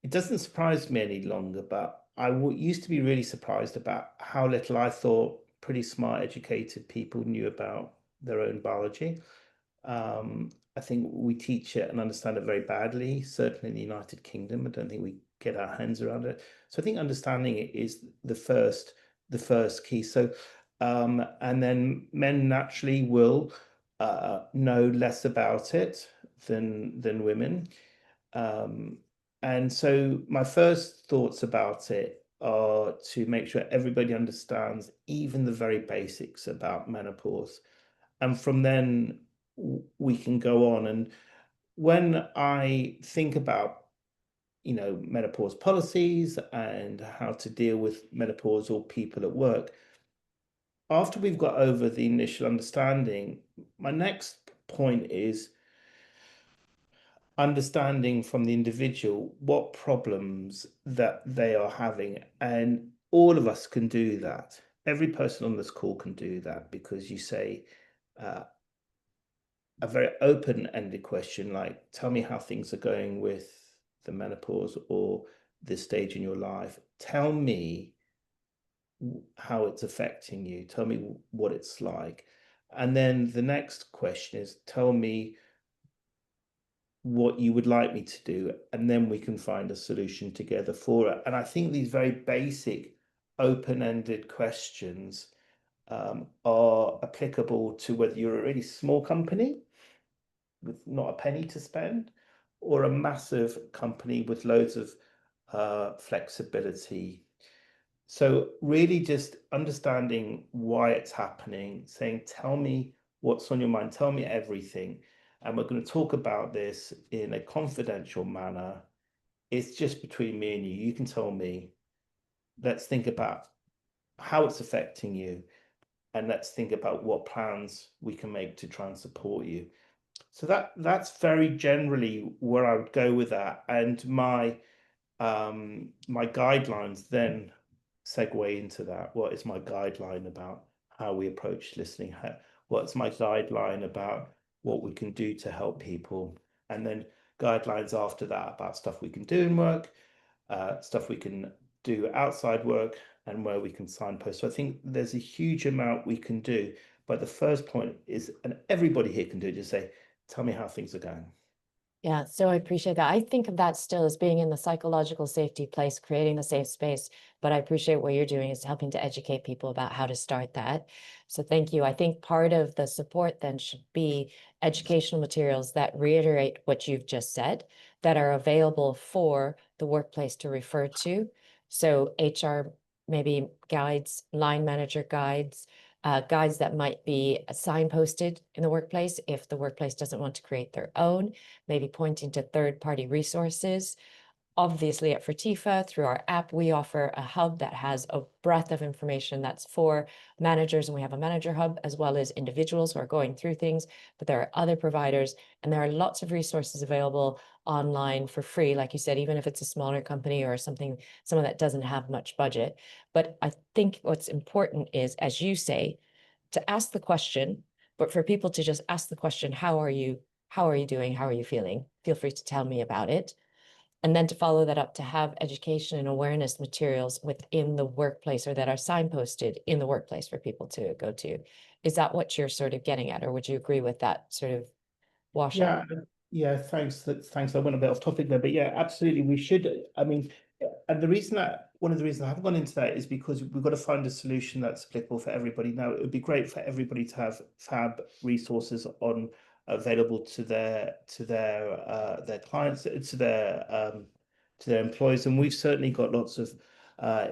it doesn't surprise me any longer, but used to be really surprised about how little I thought pretty smart, educated people knew about their own biology. I think we teach it and understand it very badly, certainly in the United Kingdom. I don't think we get our hands around it. So I think understanding it is the first key. So and then men naturally will know less about it than women. Um, and so my first thoughts about it are to make sure everybody understands even the very basics about menopause. And from then we can go on. And when I think about, menopause policies and how to deal with menopausal people at work, after we've got over the initial understanding, my next point is understanding from the individual what problems that they are having. And all of us can do that. Every person on this call can do that because you say uh, a very open-ended question like, tell me how things are going with the menopause or this stage in your life. Tell me how it's affecting you. Tell me what it's like. And then the next question is, tell me what you would like me to do, and then we can find a solution together for it. And I think these very basic open-ended questions are applicable to whether you're a really small company with not a penny to spend or a massive company with loads of flexibility. So really just understanding why it's happening, saying, tell me what's on your mind, tell me everything. And we're going to talk about this in a confidential manner. It's just between me and you. You can tell me. Let's think about how it's affecting you. And let's think about what plans we can make to try and support you. So that's very generally where I would go with that. And my guidelines then segue into that. What is my guideline about how we approach listening? What's my guideline about what we can do to help people? And then guidelines after that about stuff we can do in work, stuff we can do outside work, and where we can signpost. So I think there's a huge amount we can do. But the first point is, and everybody here can do it, just say, tell me how things are going. Yeah, so I appreciate that. I think of that still as being in the psychological safety place, creating the safe space. But I appreciate what you're doing is helping to educate people about how to start that. So thank you. I think part of the support then should be educational materials that reiterate what you've just said, that are available for the workplace to refer to. So HR, maybe guides, line manager guides, guides that might be signposted in the workplace if the workplace doesn't want to create their own, maybe pointing to third-party resources. Obviously, at Fertifa, through our app, we offer a hub that has a breadth of information that's for managers, and we have a manager hub as well as individuals who are going through things. But there are other providers, and there are lots of resources available online for free, like you said, even if it's a smaller company or someone that doesn't have much budget. But I think what's important is, as you say, to ask the question, but for people to just ask the question, how are you? How are you doing? How are you feeling? Feel free to tell me about it. And then to follow that up, to have education and awareness materials within the workplace or that are signposted in the workplace for people to go to. Is that what you're sort of getting at, or would you agree with that sort of wash up? Yeah, yeah, thanks. Thanks. I went a bit off topic there, but yeah, absolutely. We should. I mean, and one of the reasons I haven't gone into that is because we've got to find a solution that's applicable for everybody. Now, it would be great for everybody to have fab resources on available to their clients, to their employees, and we've certainly got lots of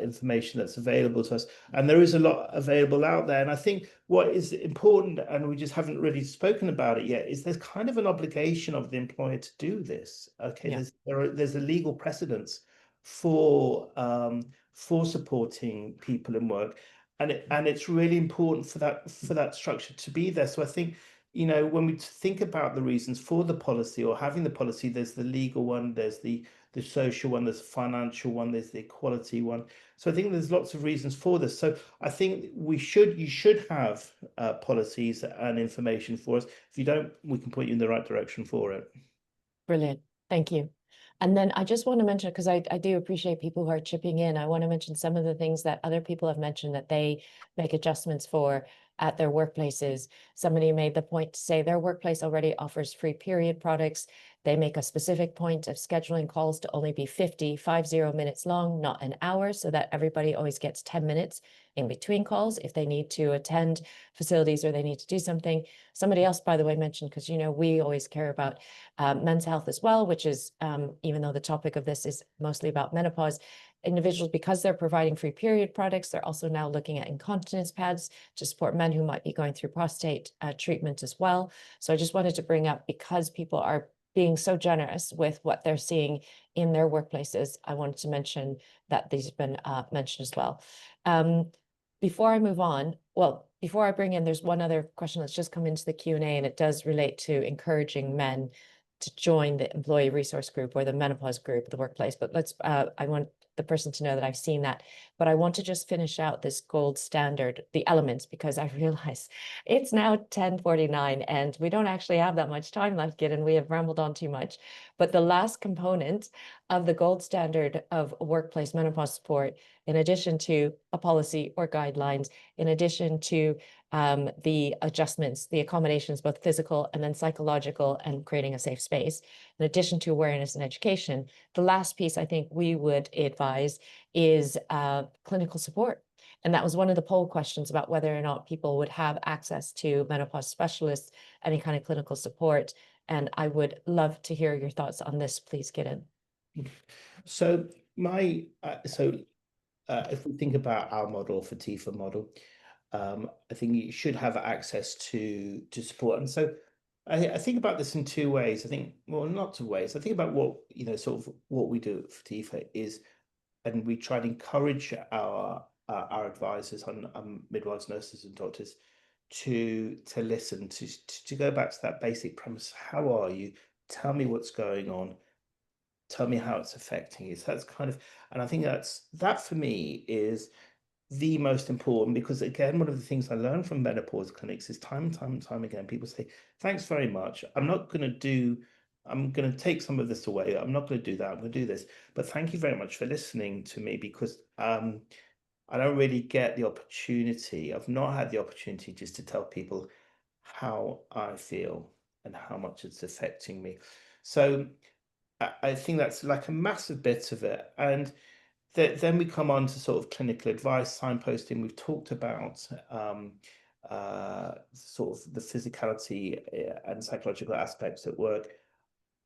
information that's available to us. And there is a lot available out there. And I think what is important, and we just haven't really spoken about it yet, is there's kind of an obligation of the employer to do this. Okay, Yeah. there's a legal precedence for supporting people in work, and it's really important for that structure to be there. So I think, when we think about the reasons for the policy or having the policy, there's the legal one, there's the social one, there's the financial one, there's the equality one. So I think there's lots of reasons for this. So I think you should have policies and information for us. If you don't, we can point you in the right direction for it. Brilliant. Thank you. And then I just want to mention, because I do appreciate people who are chipping in, I want to mention some of the things that other people have mentioned that they make adjustments for at their workplaces. Somebody made the point to say their workplace already offers free period products. They make a specific point of scheduling calls to only be 50 minutes long, not an hour, so that everybody always gets 10 minutes in between calls if they need to attend facilities or they need to do something. Somebody else, by the way, mentioned, because we always care about men's health as well, which is, even though the topic of this is mostly about menopause, individuals, because they're providing free period products, they're also now looking at incontinence pads to support men who might be going through prostate treatment as well. So I just wanted to bring up, because people are being so generous with what they're seeing in their workplaces, I wanted to mention that these have been mentioned as well. Before I move on, well, before I bring in, there's one other question that's just come into the Q&A, and it does relate to encouraging men to join the employee resource group or the menopause group, the workplace. But I want the person to know that I've seen that. But I want to just finish out this gold standard, the elements, because I realize it's now 10:49 and we don't actually have that much time left, Gideon. We have rambled on too much. But the last component of the gold standard of workplace menopause support, in addition to a policy or guidelines, in addition to the adjustments, the accommodations, both physical and then psychological, and creating a safe space, in addition to awareness and education, the last piece I think we would advise is clinical support. And that was one of the poll questions about whether or not people would have access to menopause specialists, any kind of clinical support. And I would love to hear your thoughts on this. Please get in. So if we think about our model for TIFA model, I think you should have access to support. And so I think about this in two ways. I think, well, not two ways. I think about what, sort of what we do for TIFA is, and we try to encourage our advisors on midwives, nurses, and doctors to listen, to go back to that basic premise. How are you? Tell me what's going on. Tell me how it's affecting you. So that's kind of, and I think that for me is the most important, because again, one of the things I learned from menopause clinics is time and time and time again, people say, thanks very much. I'm going to take some of this away. I'm not going to do that. I'm going to do this. But thank you very much for listening to me, because I don't really get the opportunity. I've not had the opportunity just to tell people how I feel and how much it's affecting me. So I think that's like a massive bit of it. And then we come on to sort of clinical advice, signposting. We've talked about sort of the physicality and psychological aspects at work.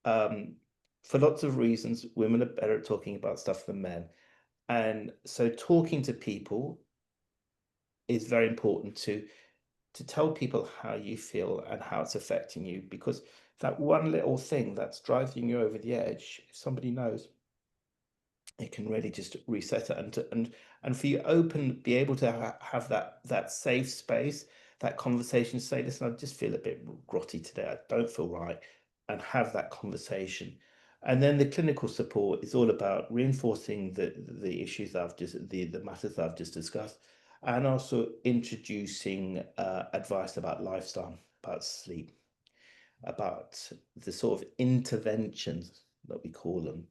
For lots of reasons, women are better at talking about stuff than men. And so talking to people is very important to tell people how you feel and how it's affecting you, because that one little thing that's driving you over the edge, if somebody knows, it can really just reset it, and for you be able to have that safe space, that conversation, say, listen, I just feel a bit grotty today, I don't feel right, and have that conversation. And then the clinical support is all about reinforcing the issues that I've just the matters that I've just discussed, and also introducing advice about lifestyle, about sleep, about the sort of interventions that we call them,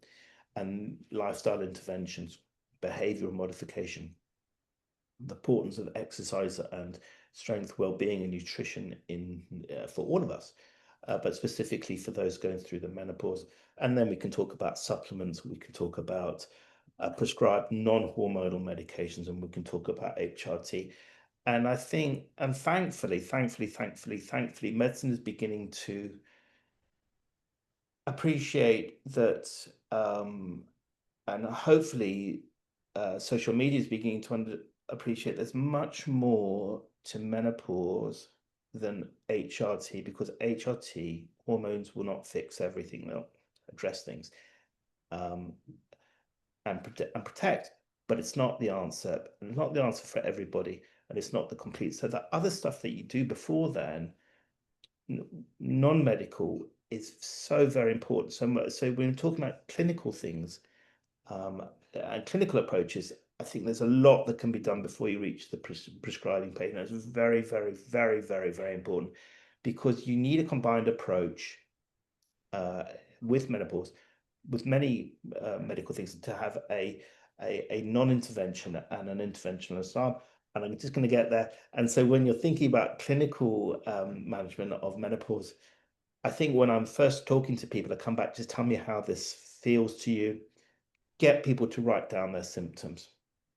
and lifestyle interventions, behavioral modification, the importance of exercise and strength, well-being, and nutrition for all of us, but specifically for those going through the menopause. And then we can talk about supplements. We can talk about prescribed non-hormonal medications, and we can talk about HRT. And I think, and thankfully, medicine is beginning to appreciate that, and hopefully social media is beginning to appreciate there's much more to menopause than HRT, because HRT hormones will not fix everything. They'll address things um, and protect, but it's not the answer. And it's not the answer for everybody, and it's not the complete. So the other stuff that you do before then, non-medical, is so very important. So when we're talking about clinical things, and clinical approaches, I think there's a lot that can be done before you reach the prescribing page. And it's very, very, very, very, very important, because you need a combined approach uh, with menopause, with many medical things, to have a non-intervention and an interventionist arm. And I'm just going to get there. And so when you're thinking about clinical management of menopause, I think when I'm first talking to people, I come back, just tell me how this feels to you. Get people to write down their symptoms.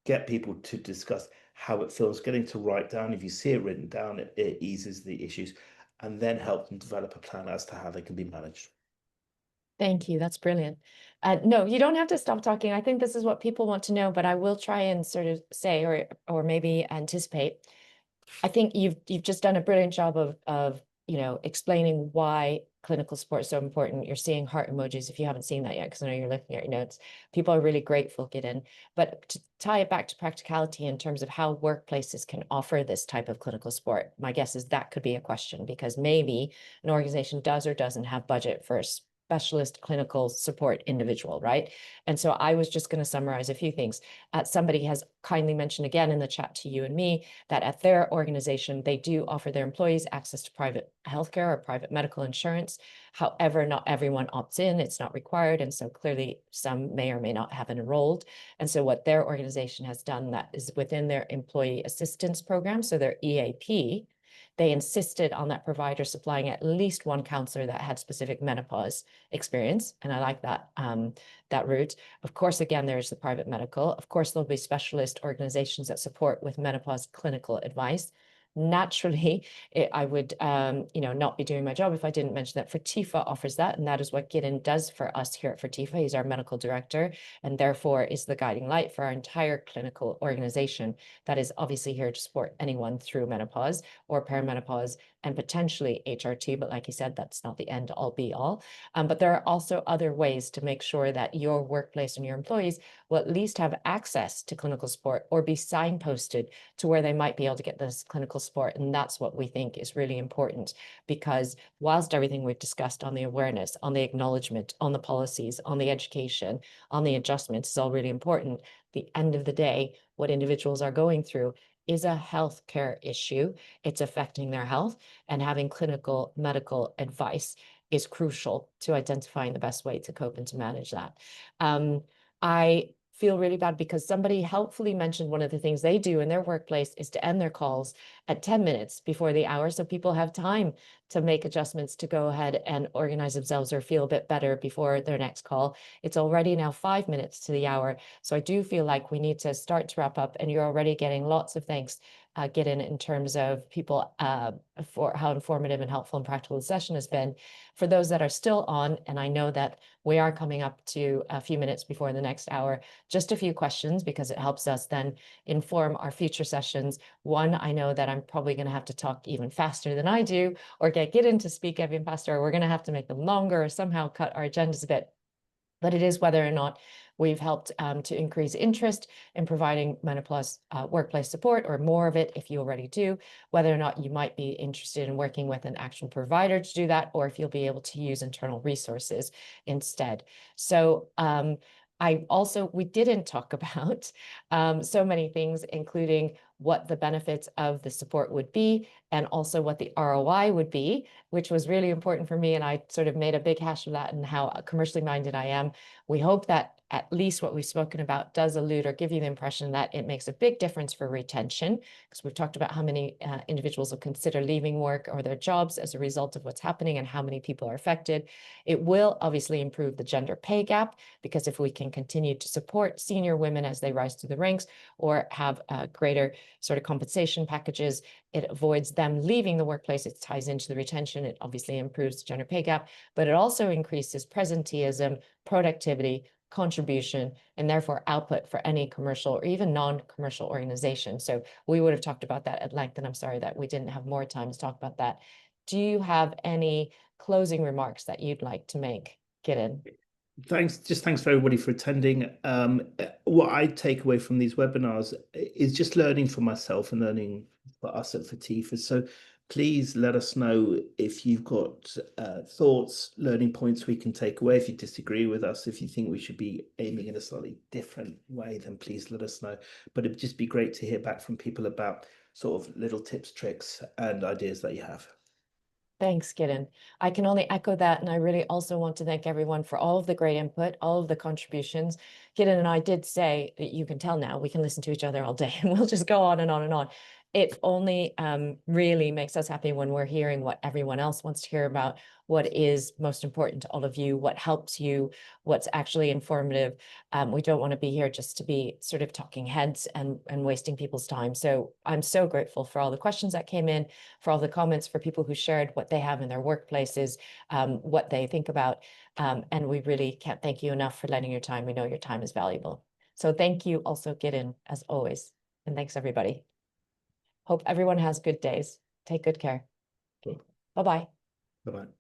Get people to discuss how it feels. Getting to write down, if you see it written down, it eases the issues, and then help them develop a plan as to how they can be managed. Thank you. That's brilliant. No, you don't have to stop talking. I think this is what people want to know, but I will try and sort of say or maybe anticipate. I think you've just done a brilliant job of explaining why clinical support is so important. You're seeing heart emojis if you haven't seen that yet, because I know you're looking at your notes. People are really grateful, Gideon. But to tie it back to practicality in terms of how workplaces can offer this type of clinical support, my guess is that could be a question, because maybe an organization does or doesn't have budget for a specialist clinical support individual, right? And so I was just going to summarize a few things. Somebody has kindly mentioned again in the chat to you and me that at their organization, they do offer their employees access to private healthcare or private medical insurance. However, not everyone opts in, it's not required. And so clearly some may or may not have enrolled. And so what their organization has done, that is within their employee assistance program, so their EAP, they insisted on that provider supplying at least one counselor that had specific menopause experience. And I like that route. Of course, again, there's the private medical. Of course, there'll be specialist organizations that support with menopause clinical advice. Naturally, I would not be doing my job if I didn't mention that Fertifa offers that, and that is what Gideon does for us here at Fertifa. He's our medical director, and therefore is the guiding light for our entire clinical organization that is obviously here to support anyone through menopause or perimenopause and potentially HRT. But like you said, that's not the end all be all. But there are also other ways to make sure that your workplace and your employees will at least have access to clinical support or be signposted to where they might be able to get this clinical support. And that's what we think is really important, because whilst everything we've discussed on the awareness, on the acknowledgement, on the policies, on the education, on the adjustments is all really important, the end of the day, what individuals are going through is a healthcare issue. It's affecting their health, and having clinical medical advice is crucial to identifying the best way to cope and to manage that. I feel really bad because somebody helpfully mentioned one of the things they do in their workplace is to end their calls at 10 minutes before the hour, so people have time to make adjustments to go ahead and organize themselves or feel a bit better before their next call. It's already now 5 minutes to the hour. So I do feel like we need to start to wrap up, and you're already getting lots of thanks, Gideon, in terms of people for how informative and helpful and practical the session has been. For those that are still on, and I know that we are coming up to a few minutes before the next hour, just a few questions, because it helps us then inform our future sessions. One, I know that I'm probably going to have to talk even faster than I do, or get Gideon to speak even faster, or we're going to have to make them longer, or somehow cut our agendas a bit. But it is whether or not we've helped to increase interest in providing menopause workplace support, or more of it if you already do, whether or not you might be interested in working with an actual provider to do that, or if you'll be able to use internal resources instead. So we didn't talk about so many things, including what the benefits of the support would be, and also what the ROI would be, which was really important for me. And I sort of made a big hash of that and how commercially minded I am. We hope that at least what we've spoken about does allude or give you the impression that it makes a big difference for retention, because we've talked about how many individuals will consider leaving work or their jobs as a result of what's happening and how many people are affected. It will obviously improve the gender pay gap, because if we can continue to support senior women as they rise through the ranks, or have greater sort of compensation packages, it avoids them leaving the workplace. It ties into the retention. It obviously improves the gender pay gap, but it also increases presenteeism, productivity, contribution and therefore output for any commercial or even non-commercial organization. So we would have talked about that at length, and I'm sorry that we didn't have more time to talk about that. Do you have any closing remarks that you'd like to make, Gideon? Thanks for everybody for attending. What I take away from these webinars is just learning for myself and learning for us at Fatifa. So please let us know if you've got thoughts, learning points we can take away. If you disagree with us, if you think we should be aiming in a slightly different way, then please let us know. But it'd just be great to hear back from people about sort of little tips, tricks, and ideas that you have. Thanks, Gideon. I can only echo that. And I really also want to thank everyone for all of the great input, all of the contributions. Gideon and I did say, you can tell now, we can listen to each other all day and we'll just go on and on and on. It only really makes us happy when we're hearing what everyone else wants to hear about, what is most important to all of you, what helps you, what's actually informative. We don't want to be here just to be sort of talking heads and wasting people's time. So I'm so grateful for all the questions that came in, for all the comments, for people who shared what they have in their workplaces, what they think about. And we really can't thank you enough for lending your time. We know your time is valuable. So thank you also, Gideon, as always. And thanks, everybody. Hope everyone has good days. Take good care. Cool. Bye-bye. Bye-bye.